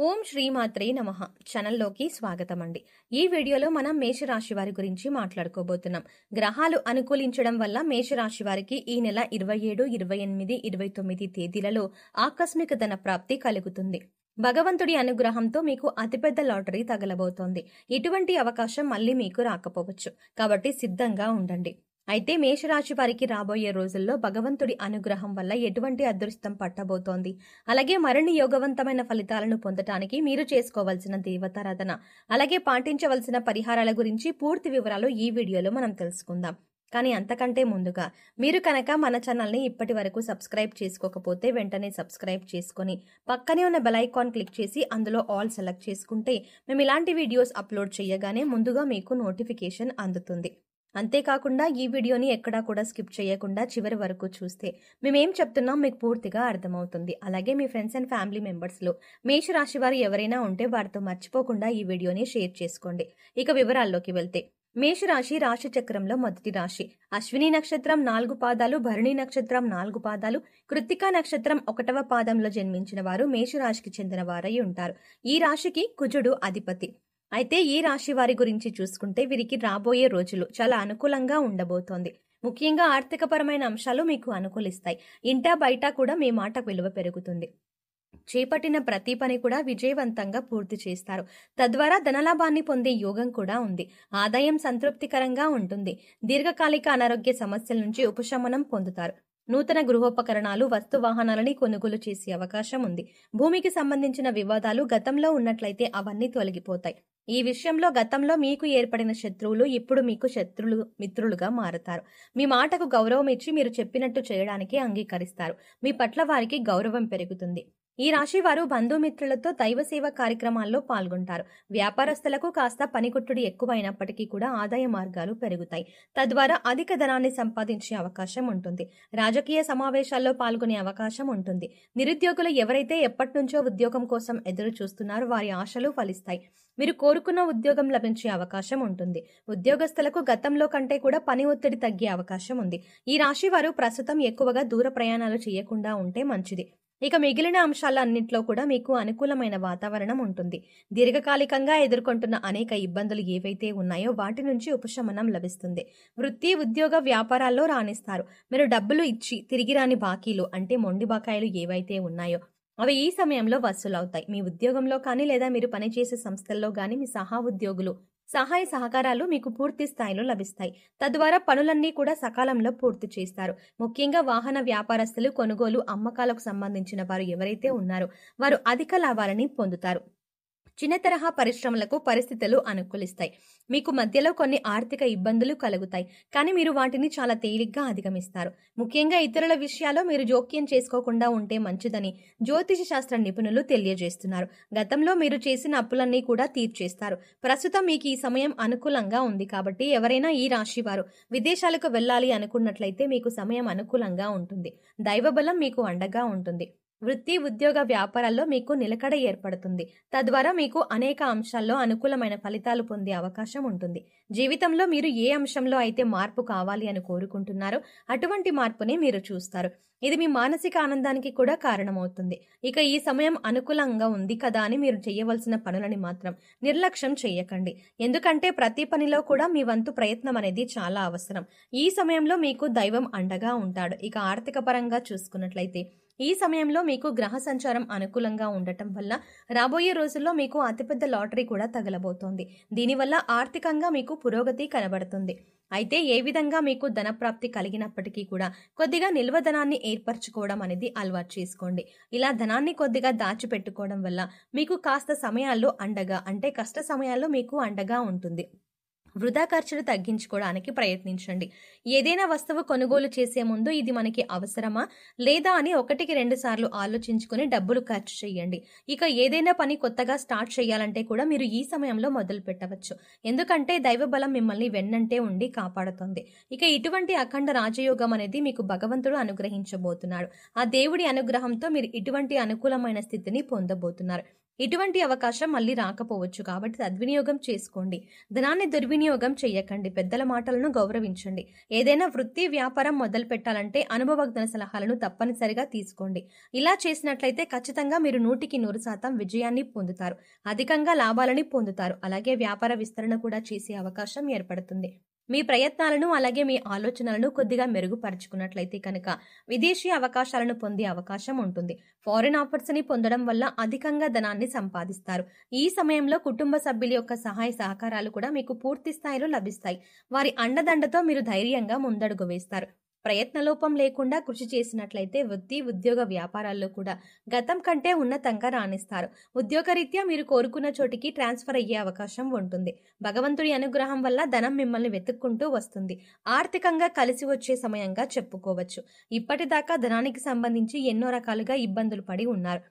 ఓం శ్రీమాత్రే నమః ఛానల్లోకి స్వాగతం అండి. ఈ వీడియోలో మనం మేషరాశి వారి గురించి మాట్లాడుకోబోతున్నాం. గ్రహాలు అనుకూలించడం వల్ల మేషరాశి వారికి ఈ నెల 27, 28, 29 తేదీలలో ఆకస్మిక ధన ప్రాప్తి కలుగుతుంది. భగవంతుడి అనుగ్రహంతో మీకు అతిపెద్ద లాటరీ తగలబోతోంది. ఇటువంటి అవకాశం మళ్ళీ మీకు రాకపోవచ్చు, కాబట్టి సిద్ధంగా ఉండండి. అయితే మేషరాశి వారికి రాబోయే రోజుల్లో భగవంతుడి అనుగ్రహం వల్ల ఎటువంటి అదృష్టం పట్టబోతోంది, అలాగే మరిన్ని యోగవంతమైన ఫలితాలను పొందటానికి మీరు చేసుకోవాల్సిన దేవతారాధన, అలాగే పాటించవలసిన పరిహారాల గురించి పూర్తి వివరాలు ఈ వీడియోలో మనం తెలుసుకుందాం. కానీ అంతకంటే ముందుగా మీరు కనుక మన ఛానల్ని ఇప్పటి వరకు సబ్స్క్రైబ్ చేసుకోకపోతే వెంటనే సబ్స్క్రైబ్ చేసుకొని పక్కనే ఉన్న బెల్ ఐకాన్ క్లిక్ చేసి అందులో ఆల్ సెలెక్ట్ చేసుకుంటే మేము ఇలాంటి వీడియోస్ అప్లోడ్ చేయగానే ముందుగా మీకు నోటిఫికేషన్ అందుతుంది. అంతేకాకుండా ఈ వీడియోని ఎక్కడా కూడా స్కిప్ చేయకుండా చివరి వరకు చూస్తే మేమేం చెప్తున్నాం మీకు పూర్తిగా అర్థమవుతుంది. అలాగే మీ ఫ్రెండ్స్ అండ్ ఫ్యామిలీ మెంబర్స్లో మేషరాశి వారు ఎవరైనా ఉంటే వారితో మర్చిపోకుండా ఈ వీడియోని షేర్ చేసుకోండి. ఇక వివరాల్లోకి వెళ్తే, మేషరాశి రాశి చక్రంలో మొదటి రాశి. అశ్విని నక్షత్రం 4 పాదాలు, భరణి నక్షత్రం 4 పాదాలు, కృత్తికా నక్షత్రం 1వ పాదంలో జన్మించిన వారు మేషరాశికి చెందిన వారై ఉంటారు. ఈ రాశికి కుజుడు అధిపతి. అయితే ఈ రాశి వారి గురించి చూసుకుంటే వీరికి రాబోయే రోజులు చాలా అనుకూలంగా ఉండబోతోంది. ముఖ్యంగా ఆర్థికపరమైన అంశాలు మీకు అనుకూలిస్తాయి. ఇంటా బయట కూడా మీ మాటకు విలువ పెరుగుతుంది. చేపట్టిన ప్రతి పని కూడా విజయవంతంగా పూర్తి చేస్తారు. తద్వారా ధనలాభాన్ని పొందే యోగం కూడా ఉంది. ఆదాయం సంతృప్తికరంగా ఉంటుంది. దీర్ఘకాలిక అనారోగ్య సమస్యల నుంచి ఉపశమనం పొందుతారు. నూతన గృహోపకరణాలు, వస్తు వాహనాలని కొనుగోలు చేసే అవకాశం ఉంది. భూమికి సంబంధించిన వివాదాలు గతంలో ఉన్నట్లయితే అవన్నీ తొలగిపోతాయి. ఈ విషయంలో గతంలో మీకు ఏర్పడిన శత్రువులు ఇప్పుడు మీకు మిత్రులుగా మారతారు. మీ మాటకు గౌరవం ఇచ్చి మీరు చెప్పినట్టు చేయడానికి అంగీకరిస్తారు. మీ పట్ల వారికి గౌరవం పెరుగుతుంది. ఈ రాశి వారు బంధుమిత్రులతో దైవ సేవ కార్యక్రమాల్లో పాల్గొంటారు. వ్యాపారస్తులకు కాస్త పనికుట్టుడు ఎక్కువైనప్పటికీ కూడా ఆదాయ మార్గాలు పెరుగుతాయి. తద్వారా అధిక ధనాన్ని సంపాదించే అవకాశం ఉంటుంది. రాజకీయ సమావేశాల్లో పాల్గొనే అవకాశం ఉంటుంది. నిరుద్యోగులు ఎవరైతే ఎప్పటి నుంచో ఉద్యోగం కోసం ఎదురు చూస్తున్నారో వారి ఆశలు ఫలిస్తాయి. మీరు కోరుకున్న ఉద్యోగం లభించే అవకాశం ఉంటుంది. ఉద్యోగస్తులకు గతంలో కంటే కూడా పని ఒత్తిడి తగ్గే అవకాశం ఉంది. ఈ రాశి వారు ప్రస్తుతం ఎక్కువగా దూర ప్రయాణాలు చేయకుండా ఉంటే మంచిది. ఇక మిగిలిన అంశాలన్నింటిలో కూడా మీకు అనుకూలమైన వాతావరణం ఉంటుంది. దీర్ఘకాలికంగా ఎదుర్కొంటున్న అనేక ఇబ్బందులు ఏవైతే ఉన్నాయో వాటి నుంచి ఉపశమనం లభిస్తుంది. వృత్తి, ఉద్యోగ, వ్యాపారాల్లో రాణిస్తారు. మీరు డబ్బులు ఇచ్చి తిరిగి రాని బాకీలు అంటే మొండి బకాయిలు ఏవైతే ఉన్నాయో అవి ఈ సమయంలో వసూలవుతాయి. మీ ఉద్యోగంలో కానీ లేదా మీరు పనిచేసే సంస్థల్లో కానీ మీ ఉద్యోగులు సహాయ సహకారాలు మీకు పూర్తి స్థాయిలో లభిస్తాయి. తద్వారా పనులన్నీ కూడా సకాలంలో పూర్తి చేస్తారు. ముఖ్యంగా వాహన వ్యాపారస్తులు, కొనుగోలు, అమ్మకాలకు సంబంధించిన వారు ఎవరైతే ఉన్నారో వారు అధిక లాభాలని పొందుతారు. చిన్న తరహా పరిశ్రమలకు పరిస్థితులు అనుకూలిస్తాయి. మీకు మధ్యలో కొన్ని ఆర్థిక ఇబ్బందులు కలుగుతాయి, కానీ మీరు వాటిని చాలా తేలిగ్గా అధిగమిస్తారు. ముఖ్యంగా ఇతరుల విషయాల్లో మీరు జోక్యం చేసుకోకుండా ఉంటే మంచిదని జ్యోతిష శాస్త్ర నిపుణులు తెలియజేస్తున్నారు. గతంలో మీరు చేసిన అప్పులన్నీ కూడా తీర్చేస్తారు. ప్రస్తుతం మీకు ఈ సమయం అనుకూలంగా ఉంది కాబట్టి ఎవరైనా ఈ రాశి వారు విదేశాలకు వెళ్ళాలి అనుకున్నట్లయితే మీకు సమయం అనుకూలంగా ఉంటుంది. దైవబలం మీకు అండగా ఉంటుంది. వృత్తి, ఉద్యోగ, వ్యాపారాల్లో మీకు నిలకడ ఏర్పడుతుంది. తద్వారా మీకు అనేక అంశాల్లో అనుకూలమైన ఫలితాలు పొందే అవకాశం ఉంటుంది. జీవితంలో మీరు ఏ అంశంలో అయితే మార్పు కావాలి అని కోరుకుంటున్నారో అటువంటి మార్పుని మీరు చూస్తారు. ఇది మీ మానసిక ఆనందానికి కూడా కారణమవుతుంది. ఇక ఈ సమయం అనుకూలంగా ఉంది కదా అని మీరు చేయవలసిన పనులని మాత్రం నిర్లక్ష్యం చేయకండి. ఎందుకంటే ప్రతి పనిలో కూడా మీ వంతు ప్రయత్నం అనేది చాలా అవసరం. ఈ సమయంలో మీకు దైవం అండగా ఉంటాడు. ఇక ఆర్థిక పరంగా చూసుకున్నట్లయితే ఈ సమయంలో మీకు గ్రహ సంచారం అనుకూలంగా ఉండటం వల్ల రాబోయే రోజుల్లో మీకు అతిపెద్ద లాటరీ కూడా తగలబోతోంది. దీనివల్ల ఆర్థికంగా మీకు పురోగతి కనబడుతుంది. అయితే ఏ విధంగా మీకు ధనప్రాప్తి కలిగినప్పటికీ కూడా కొద్దిగా నిల్వ ధనాన్ని ఏర్పరచుకోవడం అనేది అలవాటు చేసుకోండి. ఇలా ధనాన్ని కొద్దిగా దాచిపెట్టుకోవడం వల్ల మీకు కాస్త సమయాల్లో అండగా అంటే కష్ట సమయాల్లో మీకు అండగా ఉంటుంది. వృధా ఖర్చులు తగ్గించుకోవడానికి ప్రయత్నించండి. ఏదైనా వస్తువు కొనుగోలు చేసే ముందు ఇది మనకి అవసరమా లేదా అని 1-2 సార్లు ఆలోచించుకుని డబ్బులు ఖర్చు చేయండి. ఇక ఏదైనా పని కొత్తగా స్టార్ట్ చేయాలంటే కూడా మీరు ఈ సమయంలో మొదలు పెట్టవచ్చు. ఎందుకంటే దైవబలం మిమ్మల్ని వెన్నంటే ఉండి కాపాడుతుంది. ఇక ఇటువంటి అఖండ రాజయోగం అనేది మీకు భగవంతుడు అనుగ్రహించబోతున్నాడు. ఆ దేవుడి అనుగ్రహంతో మీరు ఇటువంటి అనుకూలమైన స్థితిని పొందబోతున్నారు. ఇటువంటి అవకాశం మళ్ళీ రాకపోవచ్చు కాబట్టి సద్వినియోగం చేసుకోండి. ధనాన్ని దుర్వినియోగం చెయ్యకండి. పెద్దల మాటలను గౌరవించండి. ఏదైనా వృత్తి వ్యాపారం మొదలు పెట్టాలంటే అనుభవజ్ఞ సలహాలను తప్పనిసరిగా తీసుకోండి. ఇలా చేసినట్లయితే ఖచ్చితంగా మీరు 100% విజయాన్ని పొందుతారు. అధికంగా లాభాలని పొందుతారు. అలాగే వ్యాపార విస్తరణ కూడా చేసే అవకాశం ఏర్పడుతుంది. మీ ప్రయత్నాలను అలాగే మీ ఆలోచనలను కొద్దిగా మెరుగుపరుచుకున్నట్లయితే కనుక విదేశీ అవకాశాలను పొందే అవకాశం ఉంటుంది. ఫారిన్ ఆఫర్స్ ని పొందడం వల్ల అధికంగా ధనాన్ని సంపాదిస్తారు. ఈ సమయంలో కుటుంబ సభ్యుల యొక్క సహాయ సహకారాలు కూడా మీకు పూర్తి స్థాయిలో లభిస్తాయి. వారి అండదండతో మీరు ధైర్యంగా ముందడుగు వేస్తారు. ప్రయత్నలోపం లేకుండా కృషి చేసినట్లయితే వృత్తి, ఉద్యోగ వ్యాపారాల్లో కూడా గతం కంటే ఉన్నతంగా రాణిస్తారు. ఉద్యోగరీత్యా మీరు కోరుకున్న చోటికి ట్రాన్స్ఫర్ అయ్యే అవకాశం ఉంటుంది. భగవంతుడి అనుగ్రహం వల్ల ధనం మిమ్మల్ని వెతుక్కుంటూ వస్తుంది. ఆర్థికంగా కలిసి వచ్చే సమయంగా చెప్పుకోవచ్చు. ఇప్పటిదాకా ధనానికి సంబంధించి ఎన్నో రకాలుగా ఇబ్బందులు పడి ఉన్నారు.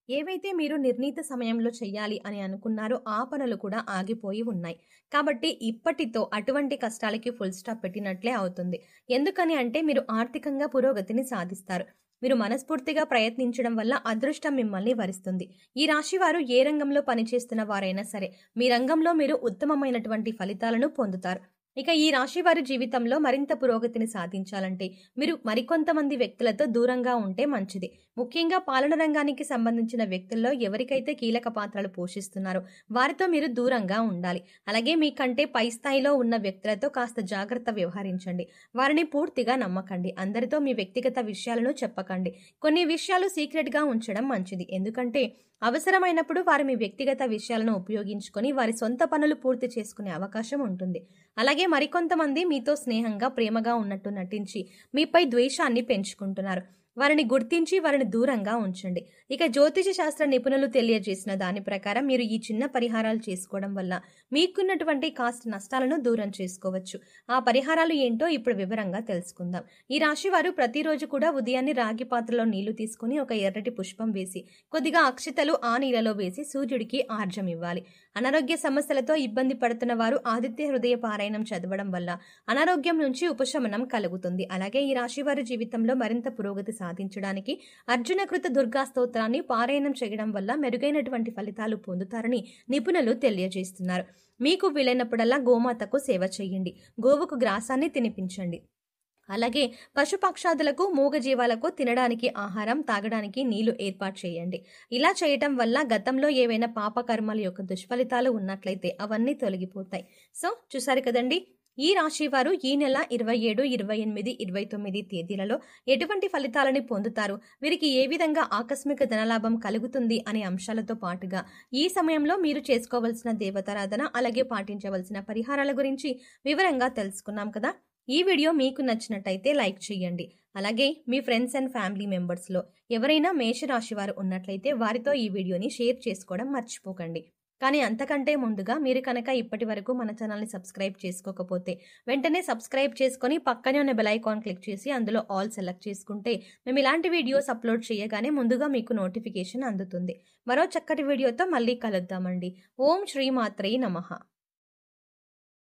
ఏవైతే మీరు నిర్ణీత సమయంలో చెయ్యాలి అని అనుకున్నారో ఆ పనులు కూడా ఆగిపోయి ఉన్నాయి. కాబట్టి ఇప్పటితో అటువంటి కష్టాలకి ఫుల్ స్టాప్ పెట్టినట్లే అవుతుంది. ఎందుకని అంటే మీరు ఆర్థికంగా పురోగతిని సాధిస్తారు. మీరు మనస్ఫూర్తిగా ప్రయత్నించడం వల్ల అదృష్టం మిమ్మల్ని వరిస్తుంది. ఈ రాశి వారు ఏ రంగంలో పనిచేస్తున్న వారైనా సరే మీ రంగంలో మీరు ఉత్తమమైనటువంటి ఫలితాలను పొందుతారు. ఇక ఈ రాశి వారి జీవితంలో మరింత పురోగతిని సాధించాలంటే మీరు మరికొంతమంది వ్యక్తులతో దూరంగా ఉంటే మంచిది. ముఖ్యంగా పాలన రంగానికి సంబంధించిన వ్యక్తుల్లో ఎవరికైతే కీలక పాత్రలు పోషిస్తున్నారో వారితో మీరు దూరంగా ఉండాలి. అలాగే మీకంటే పై స్థాయిలో ఉన్న వ్యక్తులతో కాస్త జాగ్రత్త వ్యవహరించండి. వారిని పూర్తిగా నమ్మకండి. అందరితో మీ వ్యక్తిగత విషయాలను చెప్పకండి. కొన్ని విషయాలు సీక్రెట్ గా ఉంచడం మంచిది. ఎందుకంటే అవసరమైనప్పుడు వారు మీ వ్యక్తిగత విషయాలను ఉపయోగించుకొని వారి సొంత పనులు పూర్తి చేసుకునే అవకాశం ఉంటుంది. అలాగే మరికొంతమంది మీతో స్నేహంగా ప్రేమగా ఉన్నట్టు నటించి మీపై ద్వేషాన్ని పెంచుకుంటున్నారు. వారిని గుర్తించి వారిని దూరంగా ఉంచండి. ఇక జ్యోతిష శాస్త్ర నిపుణులు తెలియజేసిన దాని ప్రకారం మీరు ఈ చిన్న పరిహారాలు చేసుకోవడం వల్ల మీకున్నటువంటి కాస్త నష్టాలను దూరం చేసుకోవచ్చు. ఆ పరిహారాలు ఏంటో ఇప్పుడు వివరంగా తెలుసుకుందాం. ఈ రాశి వారు ప్రతిరోజు కూడా ఉదయాన్నే రాగి పాత్రలో నీళ్లు తీసుకుని ఒక ఎర్రటి పుష్పం వేసి కొద్దిగా అక్షితలు ఆ నీళ్ళలో వేసి సూర్యుడికి ఆర్జం ఇవ్వాలి. అనారోగ్య సమస్యలతో ఇబ్బంది పడుతున్న వారు ఆదిత్య హృదయ పారాయణం చదవడం వల్ల అనారోగ్యం నుంచి ఉపశమనం కలుగుతుంది. అలాగే ఈ రాశి వారి జీవితంలో మరింత పురోగతి సాధించడానికి అర్జునకృత దుర్గా స్తోత్రాన్ని పారాయణం చేయడం వల్ల మెరుగైనటువంటి ఫలితాలు పొందుతారని నిపుణులు తెలియజేస్తున్నారు. మీకు వీలైనప్పుడల్లా గోమాతకు సేవ చేయండి. గోవుకు గ్రాసాన్ని తినిపించండి. అలాగే పశుపక్షాదులకు మూగజీవాలకు తినడానికి ఆహారం, తాగడానికి నీళ్లు ఏర్పాటు చేయండి. ఇలా చేయటం వల్ల గతంలో ఏవైనా పాపకర్మల యొక్క దుష్ఫలితాలు ఉన్నట్లయితే అవన్నీ తొలగిపోతాయి. సో చూసారు కదండి, ఈ రాశి వారు ఈ నెల 27, 28, 29 తేదీలలో ఎటువంటి ఫలితాలని పొందుతారు, వీరికి ఏ విధంగా ఆకస్మిక ధనలాభం కలుగుతుంది అనే అంశాలతో పాటుగా ఈ సమయంలో మీరు చేసుకోవలసిన దేవతారాధన అలాగే పాటించవలసిన పరిహారాల గురించి వివరంగా తెలుసుకున్నాం కదా. ఈ వీడియో మీకు నచ్చినట్టయితే లైక్ చేయండి. అలాగే మీ ఫ్రెండ్స్ అండ్ ఫ్యామిలీ మెంబర్స్లో ఎవరైనా మేషరాశి వారు ఉన్నట్లయితే వారితో ఈ వీడియోని షేర్ చేసుకోవడం మర్చిపోకండి. కానీ అంతకంటే ముందుగా మీరు కనుక ఇప్పటి వరకు మన ఛానల్ని సబ్స్క్రైబ్ చేసుకోకపోతే వెంటనే సబ్స్క్రైబ్ చేసుకొని పక్కనే ఉన్న బెల్ ఐకాన్ క్లిక్ చేసి అందులో ఆల్ సెలెక్ట్ చేసుకుంటే మేము ఇలాంటి వీడియోస్ అప్లోడ్ చేయగానే ముందుగా మీకు నోటిఫికేషన్ అందుతుంది. మరో చక్కటి వీడియోతో మళ్ళీ కలుద్దామండి. ఓం శ్రీమాత్రే నమః.